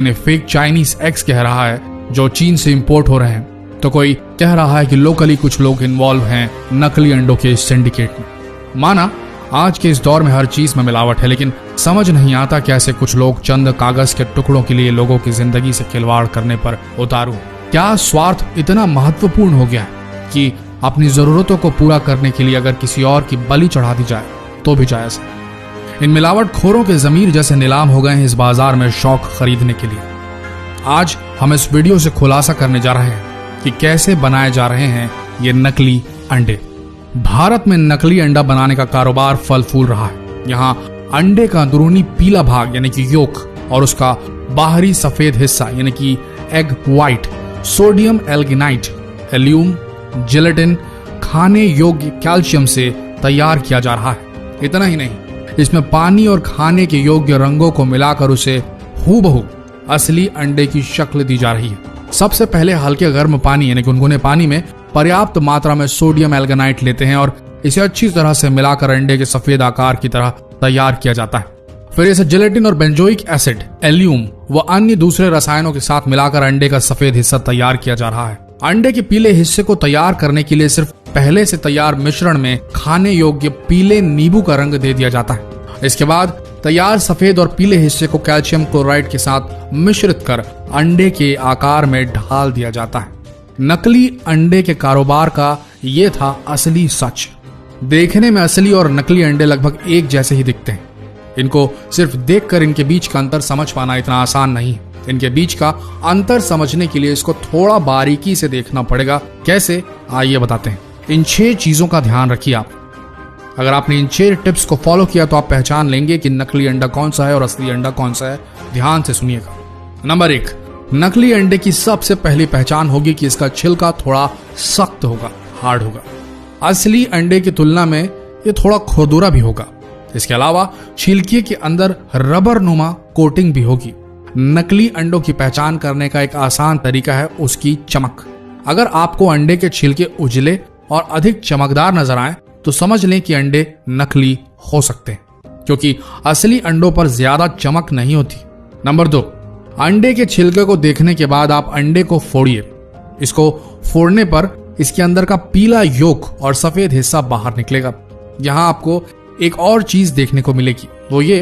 इन्हें fake Chinese eggs कह रहा है जो चीन से इंपोर्ट हो रहे हैं, तो कोई कह रहा है कि लोकली कुछ लोग इन्वॉल्व हैं नकली अंडों के सिंडिकेट में। माना आज के इस दौर में हर चीज में मिलावट है, लेकिन समझ नहीं आता कैसे कुछ लोग चंद कागज के टुकड़ों के लिए लोगों की जिंदगी से खिलवाड़ करने पर उतारू। क्या स्वार्थ इतना महत्वपूर्ण हो गया है कि अपनी जरूरतों को पूरा करने के लिए अगर किसी और की बलि चढ़ा दी जाए तो भी जायज है। इन मिलावट खोरों के जमीर जैसे नीलाम हो गए हैं इस बाजार में शौक खरीदने के लिए। आज हम इस वीडियो से खुलासा करने जा रहे हैं कि कैसे बनाए जा रहे हैं ये नकली अंडे। भारत में नकली अंडा बनाने का कारोबार फल फूल रहा है। यहाँ अंडे का अंदरूनी पीला भाग यानी कि योक और उसका बाहरी सफेद हिस्सा यानी कि एग व्हाइट सोडियम एल्गिनाइट, एल्यूम, जिलेटिन, खाने योग्य कैल्शियम से तैयार किया जा रहा है। इतना ही नहीं, इसमें पानी और खाने के योग्य रंगों को मिलाकर उसे हूबहू असली अंडे की शक्ल दी जा रही है। सबसे पहले हल्के गर्म पानी यानी गुनगुने पानी में पर्याप्त मात्रा में सोडियम एल्गिनाइट लेते हैं और इसे अच्छी तरह से मिलाकर अंडे के सफेद आकार की तरह तैयार किया जाता है। फिर इसे जिलेटिन और बेंजोइक एसिड, एल्यूम व अन्य दूसरे रसायनों के साथ मिलाकर अंडे का सफेद हिस्सा तैयार किया जा रहा है। अंडे के पीले हिस्से को तैयार करने के लिए सिर्फ पहले से तैयार मिश्रण में खाने योग्य पीले नींबू का रंग दे दिया जाता है। इसके बाद तैयार सफेद और पीले हिस्से को कैल्शियम क्लोराइड के साथ मिश्रित कर अंडे के आकार में ढाल दिया जाता है। नकली अंडे के कारोबार का ये था असली सच। देखने में असली और नकली अंडे लगभग एक जैसे ही दिखते हैं। इनको सिर्फ देखकर इनके बीच का अंतर समझ पाना इतना आसान नहीं है। इनके बीच का अंतर समझने के लिए इसको थोड़ा बारीकी से देखना पड़ेगा। कैसे, आइए बताते हैं। इन 6 चीजों का ध्यान रखिए आप। अगर आपने इन 6 टिप्स को फॉलो किया तो आप पहचान लेंगे कि नकली अंडा कौन सा है और असली अंडा कौन सा है। ध्यान से सुनिएगा। नंबर 1, नकली अंडे की सबसे पहली पहचान होगी कि इसका छिलका थोड़ा सख्त होगा, हार्ड होगा। असली अंडे की तुलना में ये थोड़ा खुरदुरा भी होगा। इसके अलावा छिलके के अंदर रबर नुमा कोटिंग भी होगी। नकली अंडों की पहचान करने का एक आसान तरीका है उसकी चमक। अगर आपको अंडे के छिलके उजले और अधिक चमकदार नजर आए तो समझ लें कि अंडे नकली हो सकते हैं, क्योंकि असली अंडों पर ज्यादा चमक नहीं होती। नंबर 2, अंडे के छिलके को देखने के बाद आप अंडे को फोड़िए। इसको फोड़ने पर इसके अंदर का पीला योक और सफेद हिस्सा बाहर निकलेगा। यहाँ आपको एक और चीज देखने को मिलेगी, वो ये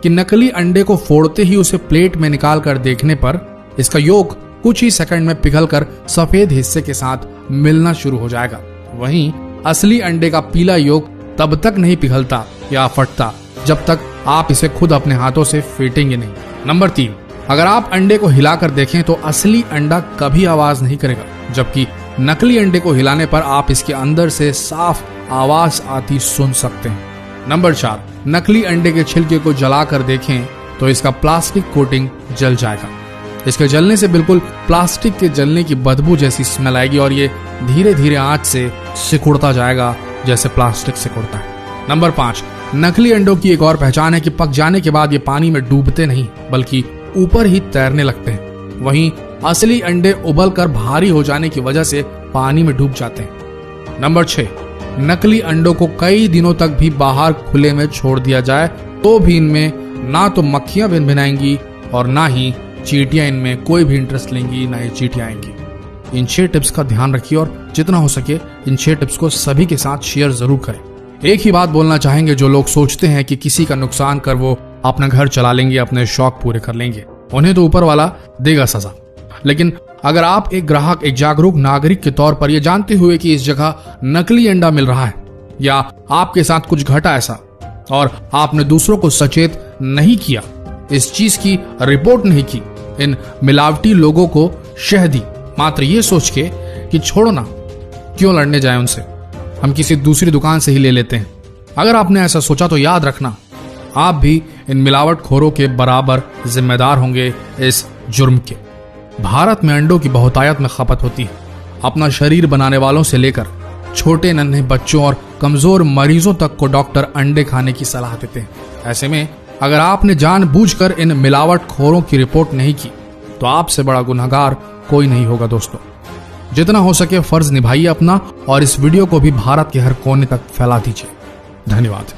कि नकली अंडे को फोड़ते ही उसे प्लेट में निकाल कर देखने पर इसका योक कुछ ही सेकंड में पिघलकर सफेद हिस्से के साथ मिलना शुरू हो जाएगा। वहीं असली अंडे का पीला योक तब तक नहीं पिघलता या फटता जब तक आप इसे खुद अपने हाथों से फेंटेंगे नहीं। नंबर 3, अगर आप अंडे को हिलाकर देखें तो असली अंडा कभी आवाज नहीं करेगा, जबकि नकली अंडे को हिलाने पर आप इसके अंदर से साफ आवाज आती सुन सकते हैं। नंबर 4, नकली अंडे के छिलके को जलाकर देखें तो इसका प्लास्टिक कोटिंग जल जाएगा। इसके जलने से बिल्कुल प्लास्टिक के जलने की बदबू जैसी स्मेल आएगी और ये धीरे धीरे आंच से सिकुड़ता जाएगा जैसे प्लास्टिक सिकुड़ता है। नंबर 5, नकली अंडों की एक और पहचान है कि पक जाने के बाद ये पानी में डूबते नहीं बल्कि ऊपर ही तैरने लगते हैं। वहीं असली अंडे उबलकर भारी हो जाने की वजह से पानी में डूब जाते हैं। नंबर 6, नकली अंडों को कई दिनों तक भी बाहर खुले में छोड़ दिया जाए तो भी इनमें ना तो मक्खियां भिनभिनाएंगी और ना ही चींटियां इनमें कोई भी इंटरेस्ट लेंगी, ना ही चींटियां आएंगी। इन 6 टिप्स का ध्यान रखिए और जितना हो सके इन 6 टिप्स को सभी के साथ शेयर जरूर करें। एक ही बात बोलना चाहेंगे, जो लोग सोचते हैं कि किसी का नुकसान कर वो अपना घर चला लेंगे, अपने शौक पूरे कर लेंगे, उन्हें तो ऊपर वाला देगा सजा। लेकिन अगर आप एक ग्राहक, एक जागरूक नागरिक के तौर पर यह जानते हुए कि इस जगह नकली अंडा मिल रहा है या आपके साथ कुछ घटा ऐसा और आपने दूसरों को सचेत नहीं किया, इस चीज की रिपोर्ट नहीं की, इन मिलावटी लोगों को शह दी, मात्र ये सोच के कि छोड़ो ना, क्यों लड़ने जाए उनसे, हम किसी दूसरी दुकान से ही ले लेते हैं। अगर आपने ऐसा सोचा तो याद रखना, आप भी इन मिलावट खोरों के बराबर जिम्मेदार होंगे इस जुर्म के। भारत में अंडों की बहुतायत में खपत होती है। अपना शरीर बनाने वालों से लेकर छोटे नन्हे बच्चों और कमजोर मरीजों तक को डॉक्टर अंडे खाने की सलाह देते हैं। ऐसे में अगर आपने जानबूझकर इन मिलावट खोरों की रिपोर्ट नहीं की तो आपसे बड़ा गुनहगार कोई नहीं होगा। दोस्तों, जितना हो सके फर्ज निभाइए अपना और इस वीडियो को भी भारत के हर कोने तक फैला दीजिए। धन्यवाद।